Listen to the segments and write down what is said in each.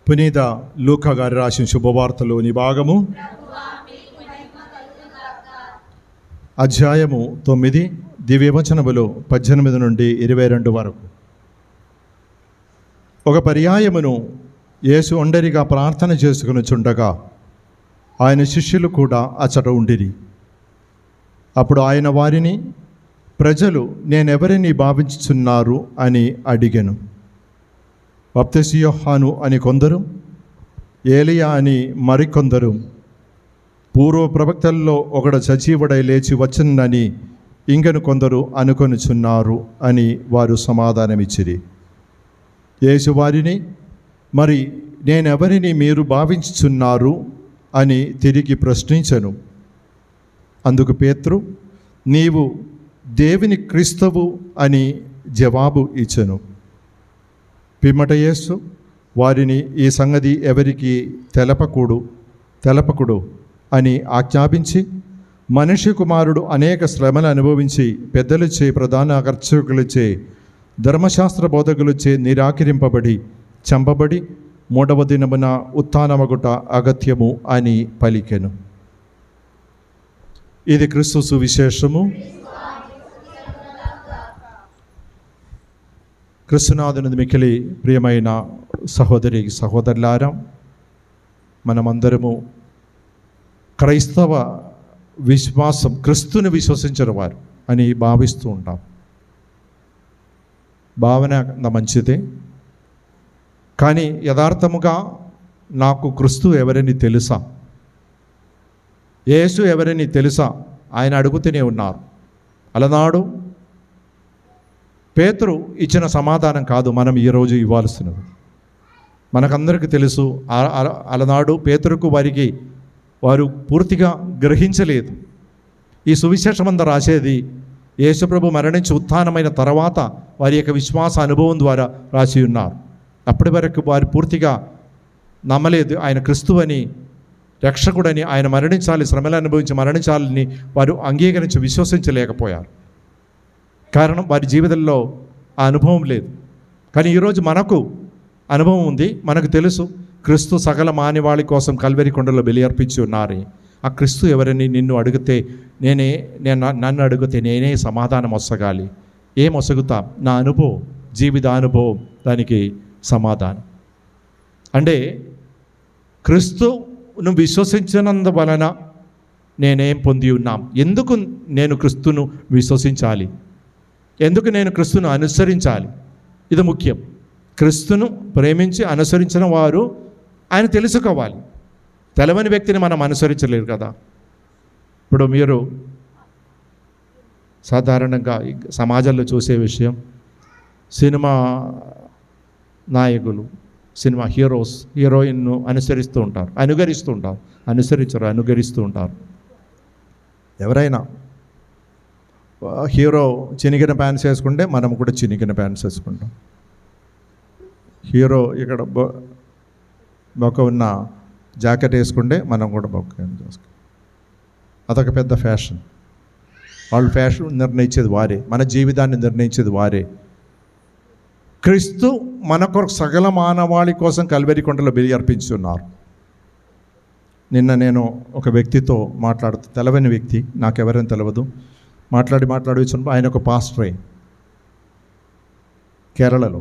పునీత లూకా గారు రాసిన శుభవార్తలోని భాగము, అధ్యాయము 9, దివ్యవచనములు 18 నుండి 22 వరకు. ఒక పర్యాయమును యేసు ఒంటరిగా ప్రార్థన చేసుకునిచుండగా ఆయన శిష్యులు కూడా అచ్చట ఉండిరి. అప్పుడు ఆయన వారిని, ప్రజలు నేనెవరిని భావించుచున్నారు అని అడిగెను. బాప్తిస్మ యోహాను అని కొందరు, ఏలియా అని మరికొందరు, పూర్వ ప్రవక్తల్లో ఒకడు సజీవుడై లేచి వచ్చునని ఇంకను కొందరు అనుకొనుచున్నారు అని వారు సమాధానమిచ్చిరి. యేసు వారిని, మరి నేనెవరిని మీరు భావించుచున్నారు అని తిరిగి ప్రశ్నించెను. అందుకు పేతురు, నీవు దేవుని క్రీస్తువు అని జవాబు ఇచ్చెను. పిమ్మట యేసు వారిని, ఈ సంగతి ఎవరికి తెలపకుడు అని ఆజ్ఞాపించి, మనిషి కుమారుడు అనేక శ్రమలు అనుభవించి పెద్దలచే, ప్రధాన అర్చకులచే, ధర్మశాస్త్ర బోధకులచే నిరాకరింపబడి చంపబడి 3వ దినమున ఉత్థానమగుట అగత్యము అని పలికెను. ఇది క్రీస్తు సువిశేషము. క్రీస్తునాథుని మిక్కిలి ప్రియమైన సహోదరి సహోదరులారా, మనమందరము క్రైస్తవ విశ్వాసం, క్రీస్తుని విశ్వసించిన వారు అని భావిస్తూ ఉంటాం. భావన మంచిదే, కానీ యథార్థముగా నాకు క్రీస్తు ఎవరని తెలుసా, యేసు ఎవరని తెలుసా ఆయన అడుగుతూనే ఉన్నారు. అలనాడు పేతురు ఇచ్చిన సమాధానం కాదు మనం ఈరోజు ఇవ్వాల్సినది. మనకందరికీ తెలుసు, అలనాడు పేతురుకు వారు పూర్తిగా గ్రహించలేదు. ఈ సువిశేషమంతా రాసేది యేసుప్రభు మరణించి ఉత్థానమైన తర్వాత వారి యొక్క విశ్వాస అనుభవం ద్వారా రాసి ఉన్నారు. అప్పటి వరకు వారు పూర్తిగా నమ్మలేదు ఆయన క్రీస్తువని, రక్షకుడని, ఆయన మరణించాలి, శ్రమలు అనుభవించి మరణించాలని వారు అంగీకరించి విశ్వసించలేకపోయారు. కారణం వారి జీవితంలో ఆ అనుభవం లేదు. కానీ ఈరోజు మనకు అనుభవం ఉంది. మనకు తెలుసు క్రీస్తు సకల మానవాళి కోసం కల్వరి కొండలో బలి అర్పించి ఉన్నారు. ఆ క్రీస్తు ఎవరని నన్ను అడిగితే నేనే సమాధానం వసగాలి. ఏం వసగుతా? నా అనుభవం, జీవిత అనుభవం దానికి సమాధానం. అంటే క్రీస్తును విశ్వసించినందువలన నేనేం పొంది ఉన్నాం? ఎందుకు నేను క్రీస్తును విశ్వసించాలి? ఎందుకు నేను క్రీస్తును అనుసరించాలి? ఇది ముఖ్యం. క్రీస్తును ప్రేమించి అనుసరించిన వారు ఆయన తెలుసుకోవాలి. తెలవని వ్యక్తిని మనం అనుసరించలేరు కదా. ఇప్పుడు మీరు సాధారణంగా సమాజంలో చూసే విషయం, సినిమా నాయకులు, సినిమా హీరోయిన్ను అనుసరిస్తూ ఉంటారు, అనుగరిస్తూ ఉంటారు. ఎవరైనా హీరో చినిగిన ప్యాంట్స్ వేసుకుంటే మనం కూడా చినిగిన ప్యాంట్స్ వేసుకుంటాం. హీరో ఇక్కడ బొక్క ఉన్న జాకెట్ వేసుకుంటే మనం కూడా బొక్క వేసుకుంటాం. అదొక పెద్ద ఫ్యాషన్. వాళ్ళు ఫ్యాషన్ నిర్ణయించేది వారే, మన జీవితాన్ని నిర్ణయించేది వారే. క్రీస్తు మన కొరకు సకల మానవాళి కోసం కల్వరి కొండలో బలి అర్పించున్నారు. నిన్న నేను ఒక వ్యక్తితో తెలవని వ్యక్తి, నాకెవరైనా తెలియదు, మాట్లాడి వచ్చినప్పుడు ఆయన ఒక పాస్టరే కేరళలో.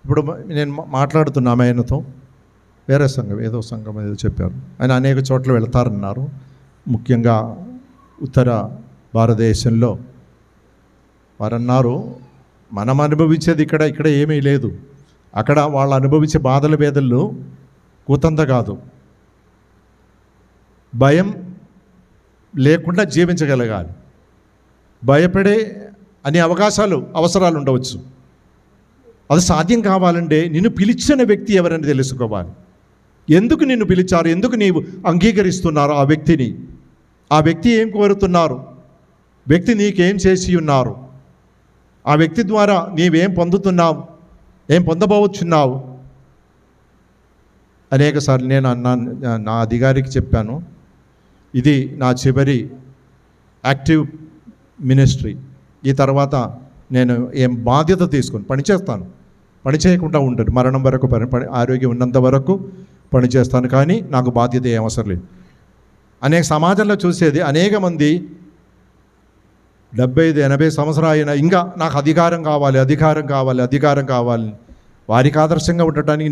ఇప్పుడు నేను మాట్లాడుతున్నాను ఆయనతో, వేరే సంఘం ఏదో చెప్పారు. ఆయన అనేక చోట్ల వెళ్తారన్నారు. ముఖ్యంగా ఉత్తర భారతదేశంలో వారు అన్నారు, మనం అనుభవించేది ఇక్కడ ఏమీ లేదు, అక్కడ వాళ్ళు అనుభవించే బాధల వేదనలు కూతంత కాదు. భయం లేకుండా జీవించగలగాలి. భయపడే అనే అవసరాలు ఉండవచ్చు. అది సాధ్యం కావాలంటే నిన్ను పిలిచిన వ్యక్తి ఎవరని తెలుసుకోవాలి. ఎందుకు నిన్ను పిలిచారు, ఎందుకు నీవు అంగీకరిస్తున్నారు ఆ వ్యక్తిని, ఆ వ్యక్తి ఏం కోరుతున్నారు, వ్యక్తి నీకేం చేసి ఉన్నారు, ఆ వ్యక్తి ద్వారా నీవేం పొందుతున్నావు, ఏం పొందబోచున్నావు. అనేకసార్లు నేను నా అధికారికి చెప్పాను, ఇది నా చివరి యాక్టివ్ మినిస్ట్రీ, ఈ తర్వాత నేను ఏం బాధ్యత తీసుకొని పనిచేస్తాను, పని చేయకుండా ఉంటాను, మరణం వరకు ఆరోగ్యం ఉన్నంత వరకు పని చేస్తాను, కానీ నాకు బాధ్యత ఏం అవసరం లేదు. అనేక సమాజంలో చూసేది, అనేక మంది 75-80 సంవత్సరాలు అయినా ఇంకా నాకు అధికారం కావాలి. వారికి ఆదర్శంగా ఉండటానికి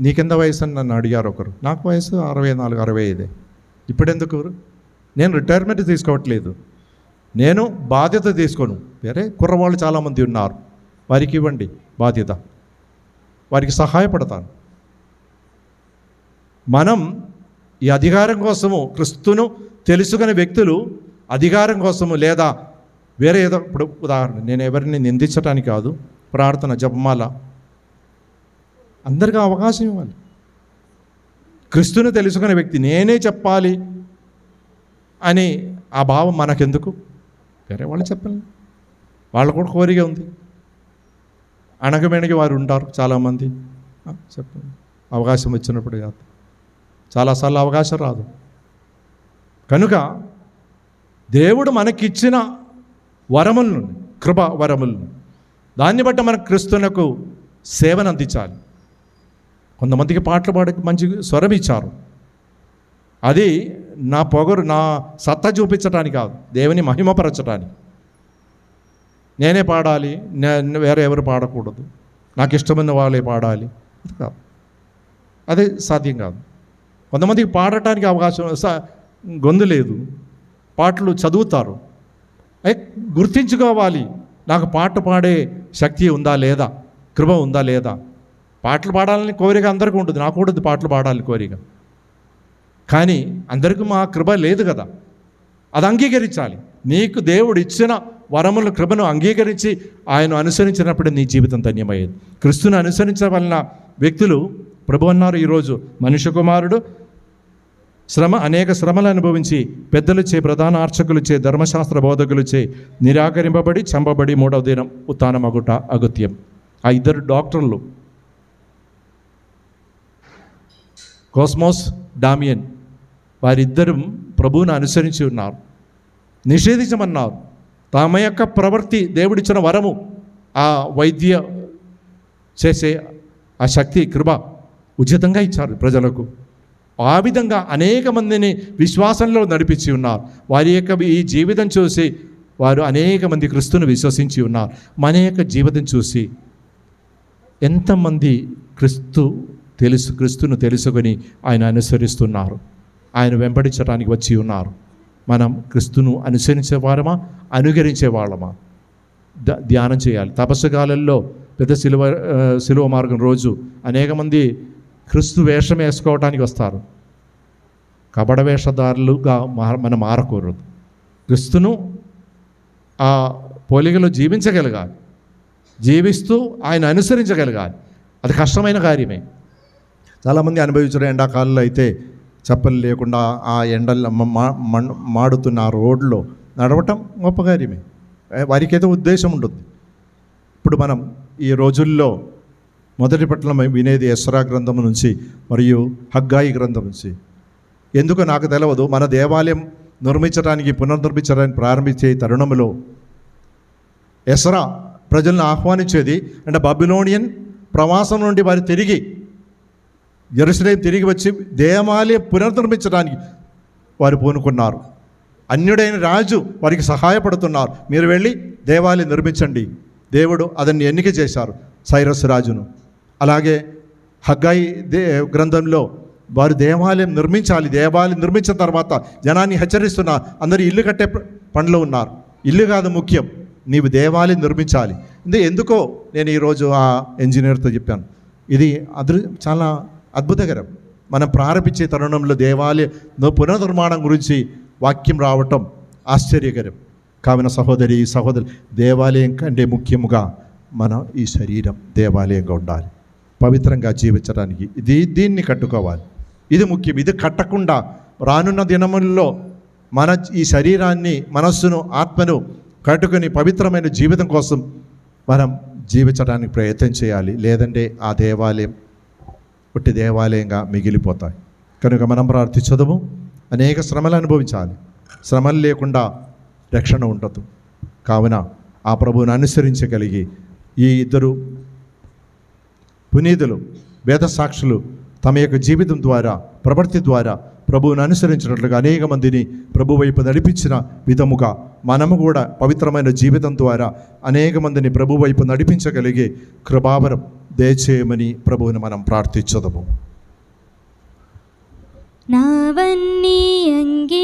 నీకెంత వయసు అని నన్ను అడిగారు ఒకరు. నాకు వయసు 64, 65. ఇప్పుడెందుకు? నేను రిటైర్మెంట్ తీసుకోవట్లేదు, నేను బాధ్యత తీసుకోను. వేరే కుర్రవాళ్ళు చాలామంది ఉన్నారు, వారికి ఇవ్వండి బాధ్యత, వారికి సహాయపడతాను. మనం ఈ అధికారం కోసము, క్రీస్తును తెలుసుకునే వ్యక్తులు అధికారం కోసము లేదా వేరే ఏదో, ఇప్పుడు ఉదాహరణ, నేను ఎవరిని నిందించడానికి కాదు, ప్రార్థన, జపమాల, అందరికీ అవకాశం ఇవ్వాలి. క్రీస్తును తెలుసుకునే వ్యక్తి నేనే చెప్పాలి అని ఆ భావం మనకెందుకు? వేరే వాళ్ళు చెప్పాలి, వాళ్ళకు కూడా కోరిక ఉంది. అణగమెణగి వారు ఉంటారు చాలామంది, చెప్పండి, అవకాశం వచ్చినప్పుడు కాదు, చాలాసార్లు అవకాశం రాదు. కనుక దేవుడు మనకిచ్చిన వరములను, కృప వరములను, దాన్ని బట్టి మన క్రీస్తునకు సేవను అందించాలి. కొంతమందికి పాటలు పాడే మంచి స్వరం ఇచ్చారు, అది నా పొగరు, నా సత్తా చూపించడానికి కాదు, దేవుని మహిమపరచడానికి. నేనే పాడాలి, వేరే ఎవరు పాడకూడదు, నాకు ఇష్టమైన వాళ్ళే పాడాలి, అది కాదు, అదే సాధ్యం కాదు. కొంతమందికి పాడటానికి అవకాశం, గొంతు లేదు, పాటలు చదువుతారు. గుర్తించుకోవాలి, నాకు పాట పాడే శక్తి ఉందా లేదా, కృప ఉందా లేదా. పాటలు పాడాలని కోరిక అందరికీ ఉంటుంది, నాకు కూడా పాటలు పాడాలని కోరిక, కానీ అందరికీ మా కృప లేదు కదా. అది అంగీకరించాలి. నీకు దేవుడు ఇచ్చిన వరముల కృపను అంగీకరించి ఆయన అనుసరించినప్పుడే నీ జీవితం ధన్యమయ్యేది. క్రీస్తుని అనుసరించవలన వ్యక్తులు ప్రభు అన్నారు, ఈరోజు మనుష్య కుమారుడు అనేక శ్రమలు అనుభవించి పెద్దలచే, ప్రధాన అర్చకులచే, ధర్మశాస్త్ర బోధకులచే నిరాకరింపబడి చంపబడి 3వ దినం ఉత్థానమగుట అగత్యం. ఆ ఇద్దరు డాక్టర్లు, కోస్మోస్, డామియన్, వారిద్దరూ ప్రభువును అనుసరించి ఉన్నారు, నిషేధించమన్నారు. తమ యొక్క ప్రవృత్తి, దేవుడిచ్చిన వరము, ఆ వైద్య చేసే ఆ శక్తి, కృప ఉచితంగా ఇచ్చారు ప్రజలకు. ఆ విధంగా అనేక మందిని విశ్వాసంలో నడిపించి ఉన్నారు. వారి యొక్క ఈ జీవితం చూసి వారు అనేక మంది క్రీస్తును విశ్వసించి ఉన్నారు. మన యొక్క జీవితం చూసి ఎంతమంది క్రీస్తును తెలుసుకొని ఆయన అనుసరిస్తున్నారు, ఆయన వెంబడించడానికి వచ్చి ఉన్నారు. మనం క్రీస్తును అనుసరించే వారమా, అనుకరించే వాళ్ళమా ధ్యానం చేయాలి. తపస్సు కాలంలో పెద్ద శిలువ మార్గం రోజు అనేక మంది క్రీస్తు వేషం వేసుకోవడానికి వస్తారు. కపట వేషధారులుగా మనం మారకూడదు. క్రీస్తును ఆ పోలికలో జీవించగలగాలి, జీవిస్తూ ఆయన అనుసరించగలగాలి. అది కష్టమైన కార్యమే. చాలామంది అనుభవించిన ఎండాకాలంలో అయితే చెప్పలు లేకుండా ఆ ఎండల్లో మాడుతున్న ఆ రోడ్లో నడవటం గొప్ప కార్యమే. వారికైతే ఉద్దేశం ఉంటుంది. ఇప్పుడు మనం ఈ రోజుల్లో మొదటి పట్ల వినేది ఎస్రా గ్రంథం నుంచి మరియు హగ్గాయి గ్రంథం నుంచి. ఎందుకో నాకు తెలియదు, మన దేవాలయం పునర్నిర్మించడానికి ప్రారంభించే తరుణంలో ఎస్రా ప్రజలను ఆహ్వానించేది అంటే బబిలోనియన్ ప్రవాసం నుండి వారు తిరిగి యెరూషలేము తిరిగి వచ్చి దేవాలయం పునర్నిర్మించడానికి వారు పూనుకున్నారు. అన్యుడైన రాజు వారికి సహాయపడుతున్నారు, మీరు వెళ్ళి దేవాలయం నిర్మించండి. దేవుడు అతన్ని ఎన్నిక చేశారు, సైరస్ రాజును. అలాగే హగ్గాయి గ్రంథంలో వారు దేవాలయం నిర్మించాలి, దేవాలయం నిర్మించిన తర్వాత జనాన్ని హెచ్చరిస్తున్నారు, అందరూ ఇల్లు కట్టే పనిలో ఉన్నారు. ఇల్లు కాదు ముఖ్యం, నీవు దేవాలయం నిర్మించాలి. ఎందుకో నేను ఈరోజు ఆ ఇంజనీర్తో చెప్పాను, ఇది చాలా అద్భుతకరం. మనం ప్రారంభించే తరుణంలో దేవాలయ పునర్నిర్మాణం గురించి వాక్యం రావటం ఆశ్చర్యకరం. కావున సహోదరి దేవాలయం కంటే ముఖ్యముగా మన ఈ శరీరం దేవాలయంగా ఉండాలి, పవిత్రంగా జీవించడానికి దీన్ని కట్టుకోవాలి. ఇది ముఖ్యం. ఇది కట్టకుండా రానున్న దినముల్లో మన ఈ శరీరాన్ని, మనస్సును, ఆత్మను కట్టుకొని పవిత్రమైన జీవితం కోసం మనం జీవించడానికి ప్రయత్నం చేయాలి. లేదంటే ఆ దేవాలయం ఒట్టి దేవాలయంగా మిగిలిపోతాయి. కనుక మనం ప్రార్థించదము, అనేక శ్రమలు అనుభవించాలి. శ్రమలు లేకుండా రక్షణ ఉండదు. కావున ఆ ప్రభువును అనుసరించగలిగి ఈ ఇద్దరు పునీతులు, వేద సాక్షులు తమ యొక్క జీవితం ద్వారా, ప్రవృత్తి ద్వారా ప్రభువును అనుసరించినట్లుగా అనేక మందిని ప్రభు వైపు నడిపించిన విధముగా మనము కూడా పవిత్రమైన జీవితం ద్వారా అనేక మందిని ప్రభు వైపు నడిపించగలిగే కృపావరం దయచేయమని ప్రభువుని మనం ప్రార్థించదము. నావన్నీ అంగీ